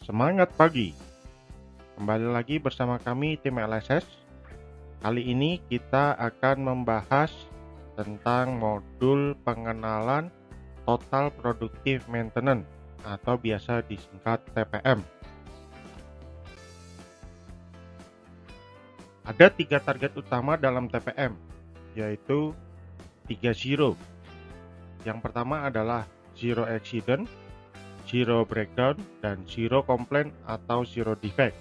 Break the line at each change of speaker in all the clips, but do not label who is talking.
Semangat pagi, kembali lagi bersama kami tim LSS. Kali ini kita akan membahas tentang modul pengenalan Total Productive Maintenance atau biasa disingkat TPM. Ada 3 target utama dalam TPM, yaitu 3 zero. Yang pertama adalah zero accident, zero breakdown, dan zero complaint atau zero defect.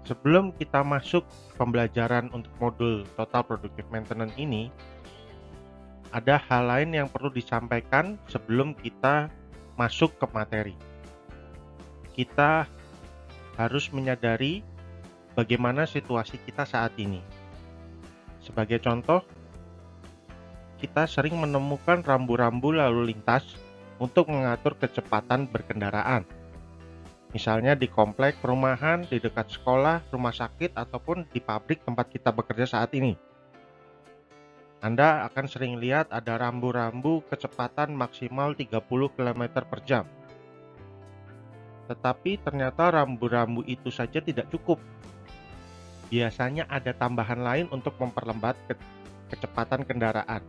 Sebelum kita masuk pembelajaran untuk modul Total Productive Maintenance ini, ada hal lain yang perlu disampaikan sebelum kita masuk ke materi. Kita harus menyadari bagaimana situasi kita saat ini. Sebagai contoh, kita sering menemukan rambu-rambu lalu lintas untuk mengatur kecepatan berkendaraan. Misalnya di komplek perumahan, di dekat sekolah, rumah sakit, ataupun di pabrik tempat kita bekerja saat ini. Anda akan sering lihat ada rambu-rambu kecepatan maksimal 30 km per jam. Tetapi ternyata rambu-rambu itu saja tidak cukup. Biasanya ada tambahan lain untuk memperlambat kecepatan kendaraan.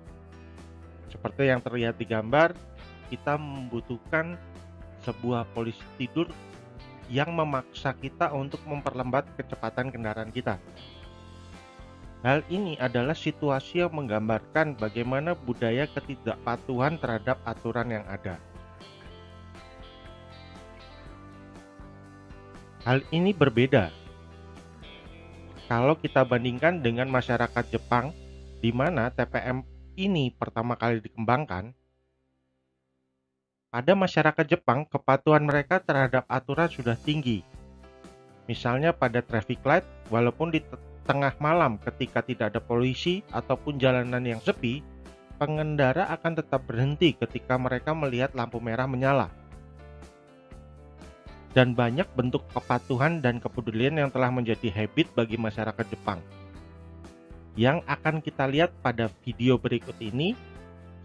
Seperti yang terlihat di gambar, kita membutuhkan sebuah polisi tidur yang memaksa kita untuk memperlambat kecepatan kendaraan kita. Hal ini adalah situasi yang menggambarkan bagaimana budaya ketidakpatuhan terhadap aturan yang ada. Hal ini berbeda kalau kita bandingkan dengan masyarakat Jepang, di mana TPM ini pertama kali dikembangkan. Pada masyarakat Jepang, kepatuhan mereka terhadap aturan sudah tinggi. Misalnya pada traffic light, walaupun di tengah malam ketika tidak ada polisi ataupun jalanan yang sepi, pengendara akan tetap berhenti ketika mereka melihat lampu merah menyala. Dan banyak bentuk kepatuhan dan kepedulian yang telah menjadi habit bagi masyarakat Jepang. Yang akan kita lihat pada video berikut ini,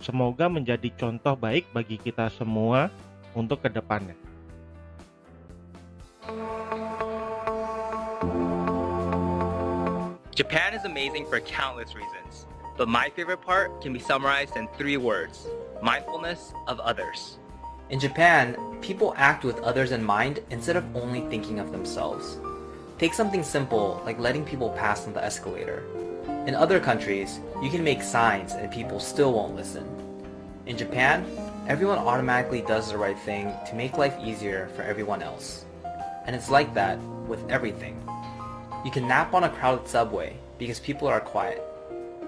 semoga menjadi contoh baik bagi kita semua untuk kedepannya.
Japan is amazing for countless reasons, but my favorite part can be summarized in 3 words: mindfulness of others.
In Japan, people act with others in mind instead of only thinking of themselves. Take something simple like letting people pass on the escalator. In other countries, you can make signs and people still won't listen. In Japan, everyone automatically does the right thing to make life easier for everyone else. And it's like that with everything. You can nap on a crowded subway because people are quiet.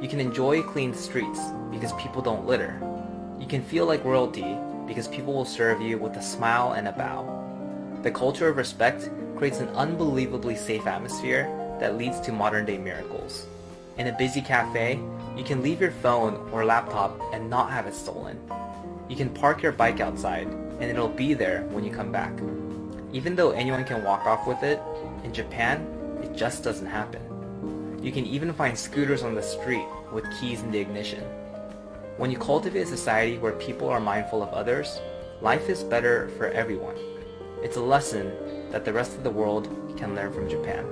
You can enjoy clean streets because people don't litter. You can feel like royalty because people will serve you with a smile and a bow. The culture of respect creates an unbelievably safe atmosphere that leads to modern-day miracles. In a busy cafe, you can leave your phone or laptop and not have it stolen. You can park your bike outside and it'll be there when you come back. Even though anyone can walk off with it, in Japan, it just doesn't happen. You can even find scooters on the street with keys in the ignition. When you cultivate a society where people are mindful of others, life is better for everyone. It's a lesson that the rest of the world can learn from Japan.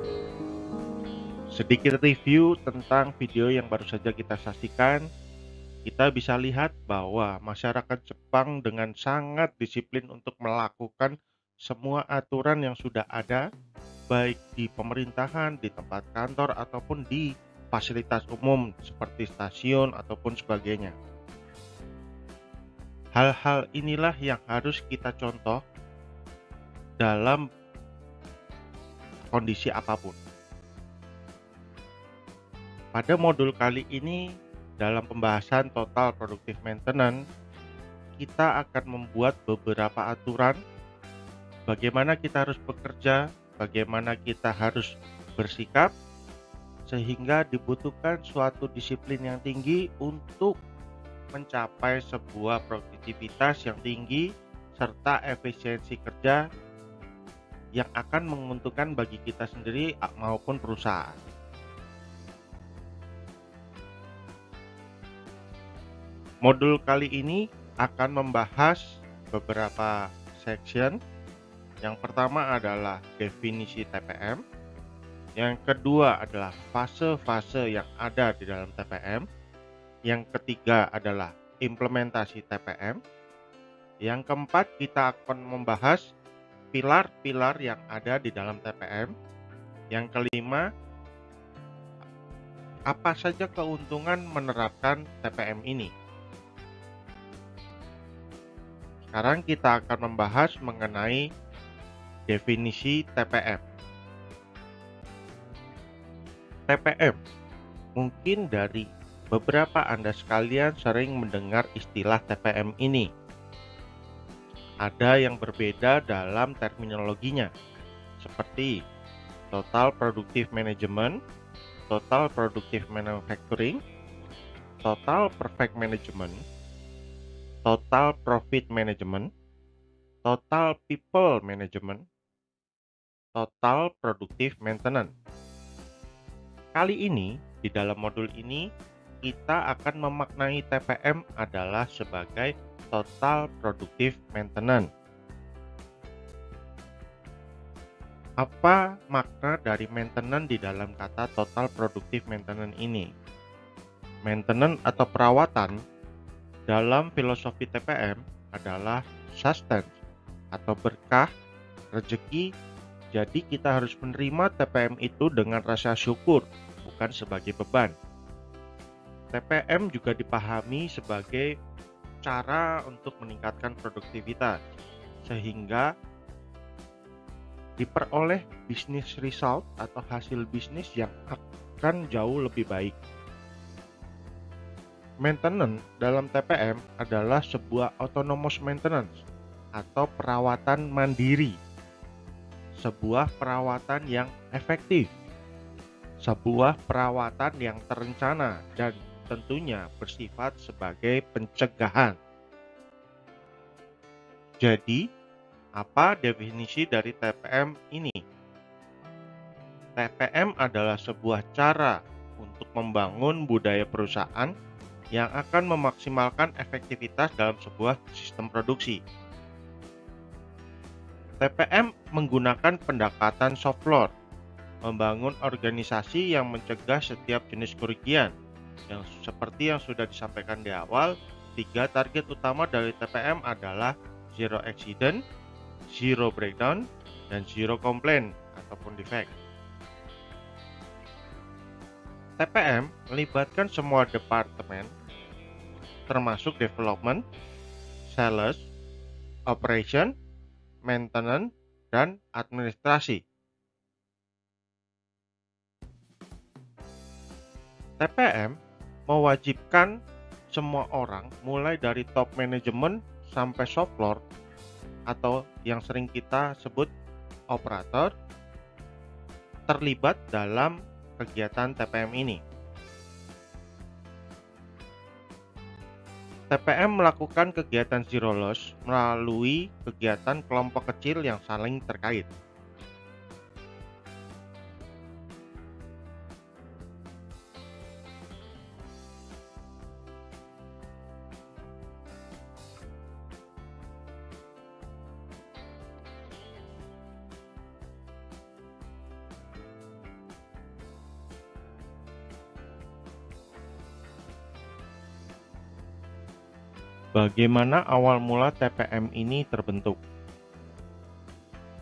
Sedikit review tentang video yang baru saja kita saksikan. Kita bisa lihat bahwa masyarakat Jepang dengan sangat disiplin untuk melakukan semua aturan yang sudah ada, baik di pemerintahan, di tempat kantor, ataupun di fasilitas umum seperti stasiun ataupun sebagainya. Hal-hal inilah yang harus kita contoh dalam kondisi apapun. Pada modul kali ini, dalam pembahasan Total Productive Maintenance, kita akan membuat beberapa aturan bagaimana kita harus bekerja, bagaimana kita harus bersikap, sehingga dibutuhkan suatu disiplin yang tinggi untuk mencapai sebuah produktivitas yang tinggi serta efisiensi kerja yang akan menguntungkan bagi kita sendiri maupun perusahaan. Modul kali ini akan membahas beberapa section. Yang pertama adalah definisi TPM. Yang kedua adalah fase-fase yang ada di dalam TPM. Yang ketiga adalah implementasi TPM. Yang keempat, kita akan membahas pilar-pilar yang ada di dalam TPM. Yang kelima, apa saja keuntungan menerapkan TPM ini. Sekarang kita akan membahas mengenai definisi TPM. TPM, mungkin dari beberapa Anda sekalian sering mendengar istilah TPM ini. Ada yang berbeda dalam terminologinya, seperti Total Productive Management, Total Productive Manufacturing, Total Perfect Management, Total Profit Management, Total People Management, Total Productive Maintenance. Kali ini, di dalam modul ini, kita akan memaknai TPM adalah sebagai Total Productive Maintenance. Apa makna dari maintenance di dalam kata Total Productive Maintenance ini? Maintenance atau perawatan dalam filosofi TPM adalah sustenance atau berkah, rezeki. Jadi kita harus menerima TPM itu dengan rasa syukur, bukan sebagai beban. TPM juga dipahami sebagai cara untuk meningkatkan produktivitas, sehingga diperoleh bisnis result atau hasil bisnis yang akan jauh lebih baik. Maintenance dalam TPM adalah sebuah autonomous maintenance atau perawatan mandiri, sebuah perawatan yang efektif, sebuah perawatan yang terencana dan tentunya bersifat sebagai pencegahan. Jadi, apa definisi dari TPM ini? TPM adalah sebuah cara untuk membangun budaya perusahaan yang akan memaksimalkan efektivitas dalam sebuah sistem produksi. TPM menggunakan pendekatan soft law, membangun organisasi yang mencegah setiap jenis kerugian. Yang seperti yang sudah disampaikan di awal, 3 target utama dari TPM adalah zero accident, zero breakdown, dan zero complaint ataupun defect. TPM melibatkan semua departemen, termasuk development, sales, operation, maintenance, dan administrasi. TPM mewajibkan semua orang, mulai dari top management sampai shop floor atau yang sering kita sebut operator, terlibat dalam kegiatan TPM ini. TPM melakukan kegiatan zero loss melalui kegiatan kelompok kecil yang saling terkait. Bagaimana awal mula TPM ini terbentuk?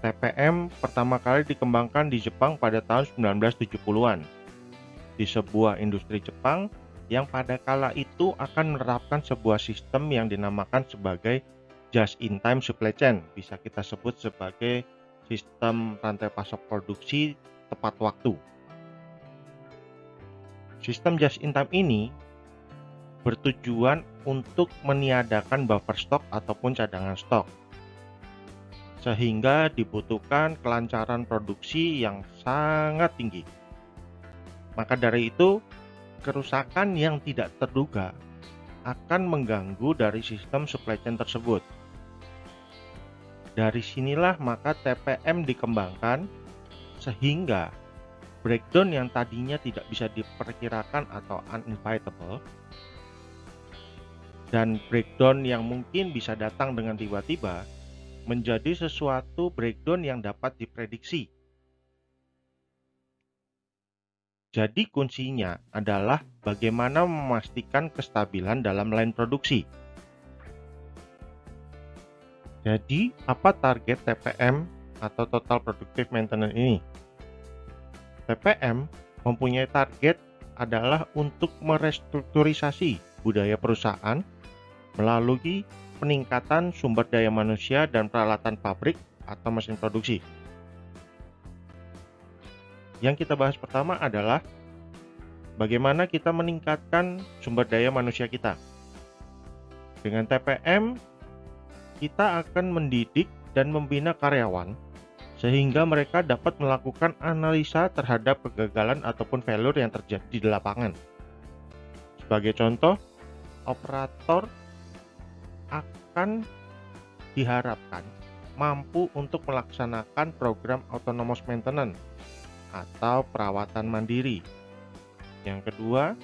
TPM pertama kali dikembangkan di Jepang pada tahun 1970-an di sebuah industri Jepang yang pada kala itu akan menerapkan sebuah sistem yang dinamakan sebagai just-in-time supply chain. Bisa kita sebut sebagai sistem rantai pasok produksi tepat waktu. Sistem just-in-time ini bertujuan untuk meniadakan buffer stok ataupun cadangan stok, sehingga dibutuhkan kelancaran produksi yang sangat tinggi. Maka dari itu, kerusakan yang tidak terduga akan mengganggu dari sistem supply chain tersebut. Dari sinilah maka TPM dikembangkan, sehingga breakdown yang tadinya tidak bisa diperkirakan atau unevitable, dan breakdown yang mungkin bisa datang dengan tiba-tiba, menjadi sesuatu breakdown yang dapat diprediksi. Jadi kuncinya adalah bagaimana memastikan kestabilan dalam line produksi. Jadi, apa target TPM atau Total Productive Maintenance ini? TPM mempunyai target adalah untuk merestrukturisasi budaya perusahaan melalui peningkatan sumber daya manusia dan peralatan pabrik atau mesin produksi. Yang kita bahas pertama adalah bagaimana kita meningkatkan sumber daya manusia kita. Dengan TPM, kita akan mendidik dan membina karyawan sehingga mereka dapat melakukan analisa terhadap kegagalan ataupun failure yang terjadi di lapangan. Sebagai contoh, operator akan diharapkan mampu untuk melaksanakan program autonomous maintenance atau perawatan mandiri. Yang kedua,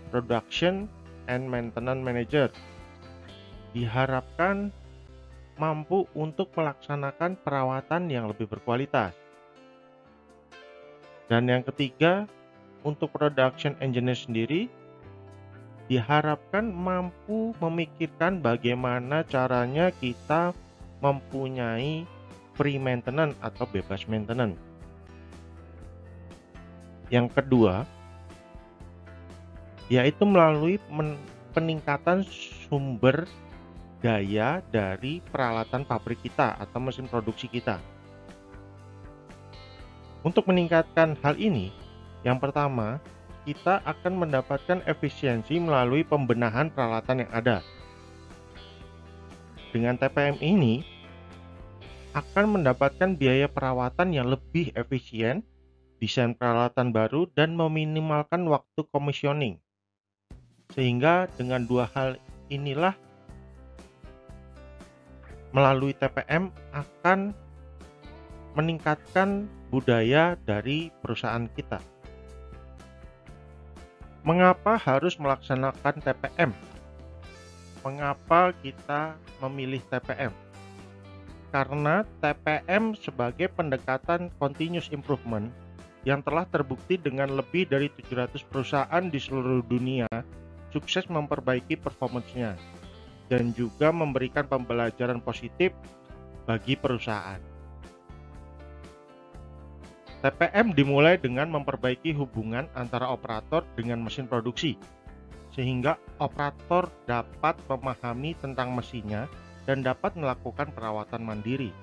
production and maintenance manager diharapkan mampu untuk melaksanakan perawatan yang lebih berkualitas. Dan yang ketiga, untuk production engineer sendiri diharapkan mampu memikirkan bagaimana caranya kita mempunyai free maintenance atau bebas maintenance. Yang kedua, yaitu melalui peningkatan sumber daya dari peralatan pabrik kita atau mesin produksi kita. Untuk meningkatkan hal ini, yang pertama, kita akan mendapatkan efisiensi melalui pembenahan peralatan yang ada. Dengan TPM ini, akan mendapatkan biaya perawatan yang lebih efisien, desain peralatan baru, dan meminimalkan waktu commissioning. Sehingga dengan dua hal inilah, melalui TPM akan meningkatkan budaya dari perusahaan kita. Mengapa harus melaksanakan TPM? Mengapa kita memilih TPM? Karena TPM sebagai pendekatan continuous improvement yang telah terbukti dengan lebih dari 700 perusahaan di seluruh dunia sukses memperbaiki performance-nya dan juga memberikan pembelajaran positif bagi perusahaan. TPM dimulai dengan memperbaiki hubungan antara operator dengan mesin produksi, sehingga operator dapat memahami tentang mesinnya dan dapat melakukan perawatan mandiri.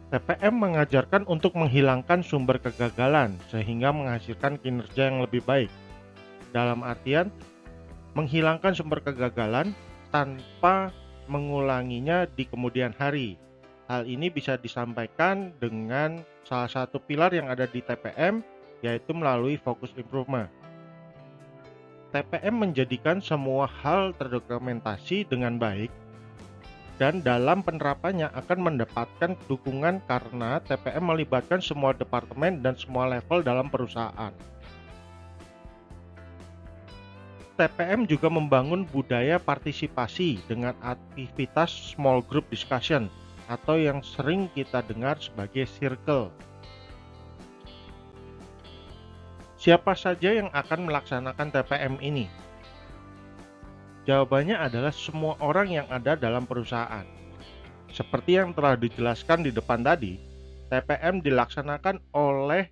TPM mengajarkan untuk menghilangkan sumber kegagalan sehingga menghasilkan kinerja yang lebih baik. Dalam artian, menghilangkan sumber kegagalan tanpa mengulanginya di kemudian hari. Hal ini bisa disampaikan dengan salah satu pilar yang ada di TPM, yaitu melalui focus improvement. TPM menjadikan semua hal terdokumentasi dengan baik dan dalam penerapannya akan mendapatkan dukungan karena TPM melibatkan semua departemen dan semua level dalam perusahaan. TPM juga membangun budaya partisipasi dengan aktivitas small group discussion atau yang sering kita dengar sebagai circle. Siapa saja yang akan melaksanakan TPM ini? Jawabannya adalah semua orang yang ada dalam perusahaan. Seperti yang telah dijelaskan di depan tadi, TPM dilaksanakan oleh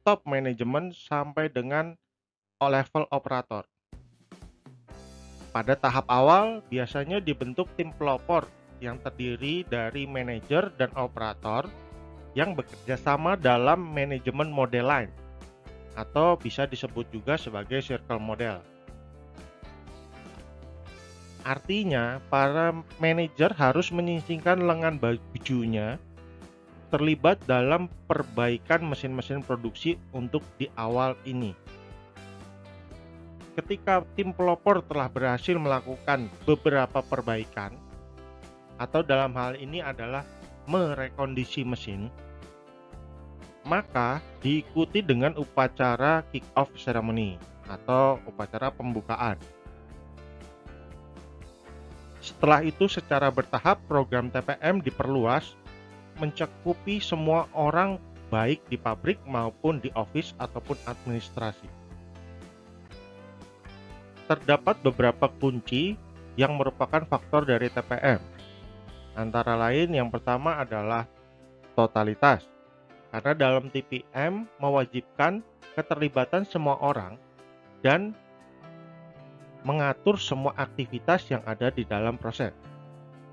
top manajemen sampai dengan level operator. Pada tahap awal, biasanya dibentuk tim pelopor yang terdiri dari manajer dan operator yang bekerja sama dalam manajemen model line, atau bisa disebut juga sebagai circle model. Artinya, para manajer harus menyisingkan lengan bajunya terlibat dalam perbaikan mesin-mesin produksi untuk di awal ini. Ketika tim pelopor telah berhasil melakukan beberapa perbaikan, atau dalam hal ini adalah merekondisi mesin, maka diikuti dengan upacara kick-off ceremony atau upacara pembukaan. Setelah itu secara bertahap program TPM diperluas mencakupi semua orang baik di pabrik maupun di office ataupun administrasi. Terdapat beberapa kunci yang merupakan faktor dari TPM. Antara lain yang pertama adalah totalitas. Karena dalam TPM mewajibkan keterlibatan semua orang dan mengatur semua aktivitas yang ada di dalam proses.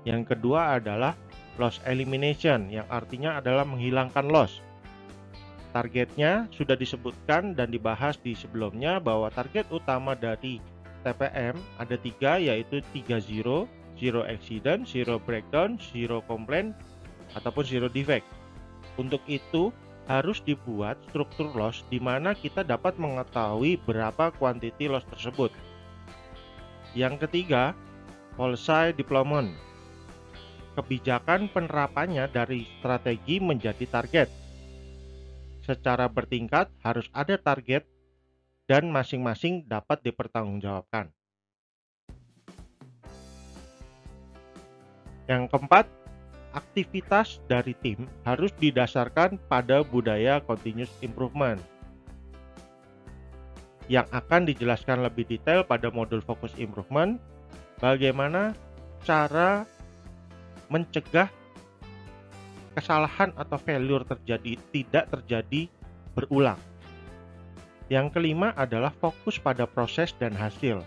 Yang kedua adalah loss elimination, yang artinya adalah menghilangkan loss. Targetnya sudah disebutkan dan dibahas di sebelumnya bahwa target utama dari TPM ada 3, yaitu 3 zero, zero accident, zero breakdown, zero complaint, ataupun zero defect. Untuk itu harus dibuat struktur loss di mana kita dapat mengetahui berapa quantity loss tersebut. Yang ketiga, policy deployment. Kebijakan penerapannya dari strategi menjadi target. Secara bertingkat harus ada target dan masing-masing dapat dipertanggungjawabkan. Yang keempat, aktivitas dari tim harus didasarkan pada budaya continuous improvement yang akan dijelaskan lebih detail pada modul fokus improvement, bagaimana cara mencegah kesalahan atau failure tidak terjadi berulang. Yang kelima adalah fokus pada proses dan hasil.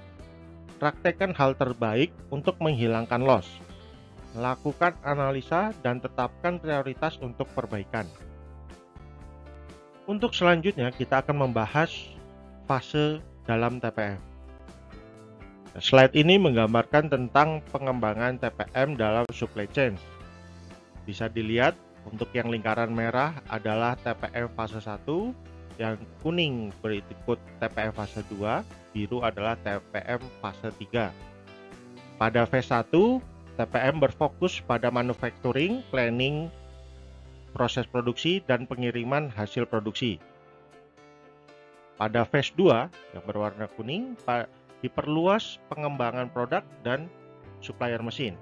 Praktekkan hal terbaik untuk menghilangkan loss. Lakukan analisa dan tetapkan prioritas untuk perbaikan. Untuk selanjutnya kita akan membahas fase dalam TPM. Slide ini menggambarkan tentang pengembangan TPM dalam supply chain. Bisa dilihat untuk yang lingkaran merah adalah TPM fase 1, yang kuning berikut TPM fase 2, biru adalah TPM fase 3. Pada phase 1, TPM berfokus pada manufacturing, planning, proses produksi, dan pengiriman hasil produksi. Pada phase 2, yang berwarna kuning, diperluas pengembangan produk dan supplier mesin.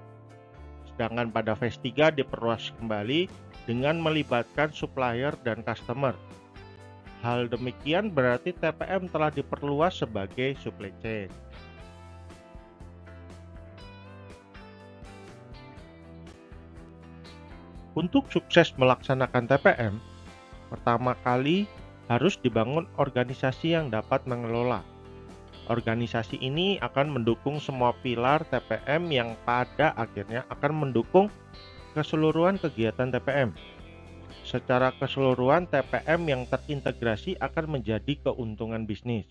Sedangkan pada phase 3 diperluas kembali dengan melibatkan supplier dan customer. Hal demikian berarti TPM telah diperluas sebagai supply chain. Untuk sukses melaksanakan TPM, pertama kali harus dibangun organisasi yang dapat mengelola. Organisasi ini akan mendukung semua pilar TPM yang pada akhirnya akan mendukung keseluruhan kegiatan TPM. Secara keseluruhan, TPM yang terintegrasi akan menjadi keuntungan bisnis.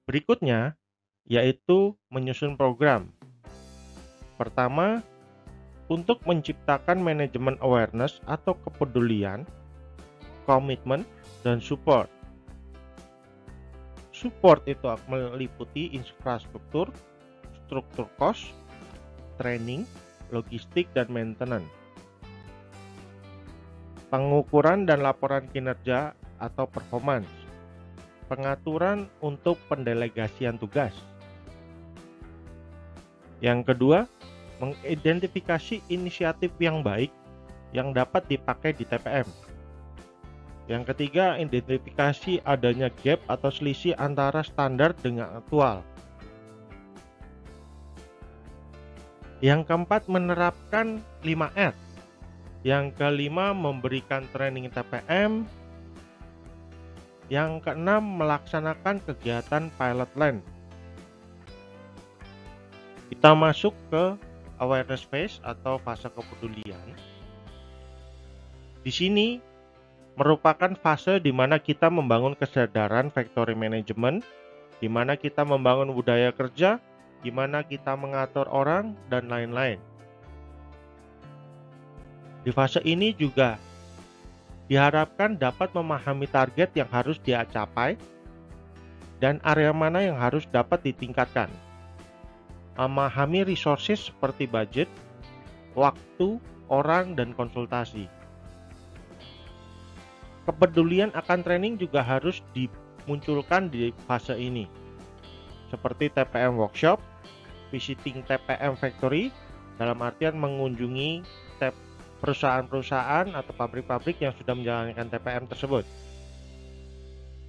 Berikutnya, yaitu menyusun program. Pertama, untuk menciptakan manajemen awareness atau kepedulian, komitmen, dan support. Support itu meliputi infrastruktur, struktur cost, training, logistik, dan maintenance. Pengukuran dan laporan kinerja atau performance. Pengaturan untuk pendelegasian tugas. Yang kedua, mengidentifikasi inisiatif yang baik yang dapat dipakai di TPM. Yang ketiga, identifikasi adanya gap atau selisih antara standar dengan aktual. Yang keempat, menerapkan 5R. Yang kelima, memberikan training TPM. Yang keenam, melaksanakan kegiatan pilot line. Kita masuk ke awareness phase atau fase kepedulian. Di sini merupakan fase di mana kita membangun kesadaran factory management, di mana kita membangun budaya kerja, di mana kita mengatur orang, dan lain-lain. Di fase ini juga diharapkan dapat memahami target yang harus dia capai dan area mana yang harus dapat ditingkatkan. Memahami resources seperti budget, waktu, orang, dan konsultasi. Kepedulian akan training juga harus dimunculkan di fase ini, seperti TPM workshop, visiting TPM factory, dalam artian mengunjungi perusahaan-perusahaan atau pabrik-pabrik yang sudah menjalankan TPM tersebut.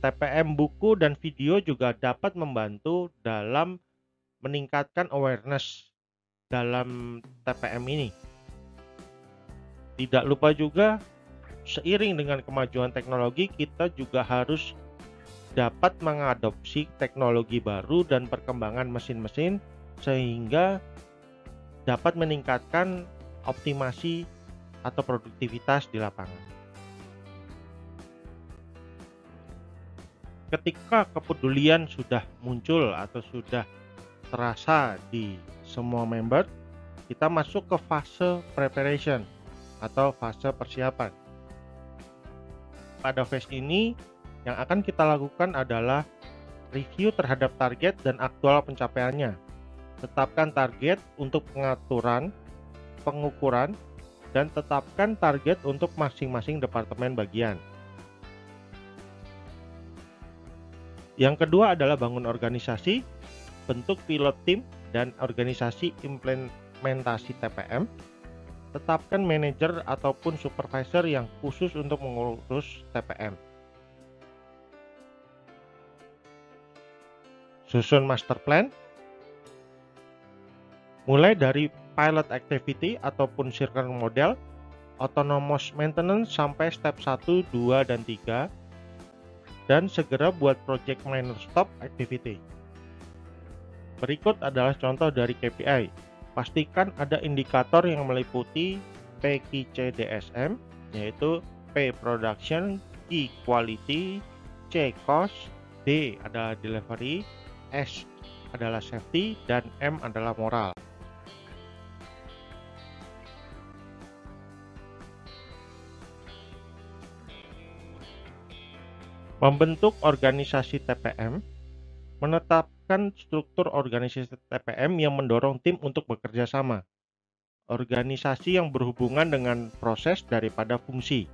TPM buku dan video juga dapat membantu dalam meningkatkan awareness dalam TPM ini. Tidak lupa juga, seiring dengan kemajuan teknologi, kita juga harus dapat mengadopsi teknologi baru dan perkembangan mesin-mesin sehingga dapat meningkatkan optimasi atau produktivitas di lapangan. Ketika kepedulian sudah muncul atau sudah terasa di semua member, kita masuk ke fase preparation atau fase persiapan. Pada phase ini, yang akan kita lakukan adalah review terhadap target dan aktual pencapaiannya. Tetapkan target untuk pengaturan, pengukuran, dan tetapkan target untuk masing-masing departemen bagian. Yang kedua adalah bangun organisasi, bentuk pilot team dan organisasi implementasi TPM. Tetapkan manajer ataupun supervisor yang khusus untuk mengurus TPM. Susun master plan, mulai dari pilot activity ataupun circle model, autonomous maintenance sampai step 1, 2, dan 3, dan segera buat project minor stop activity. Berikut adalah contoh dari KPI. Pastikan ada indikator yang meliputi PQCDSM, yaitu P production, Q quality, C cost, D adalah delivery, S adalah safety, dan M adalah moral. Membentuk organisasi TPM, menetapkan struktur organisasi TPM yang mendorong tim untuk bekerja sama. Organisasi yang berhubungan dengan proses daripada fungsi.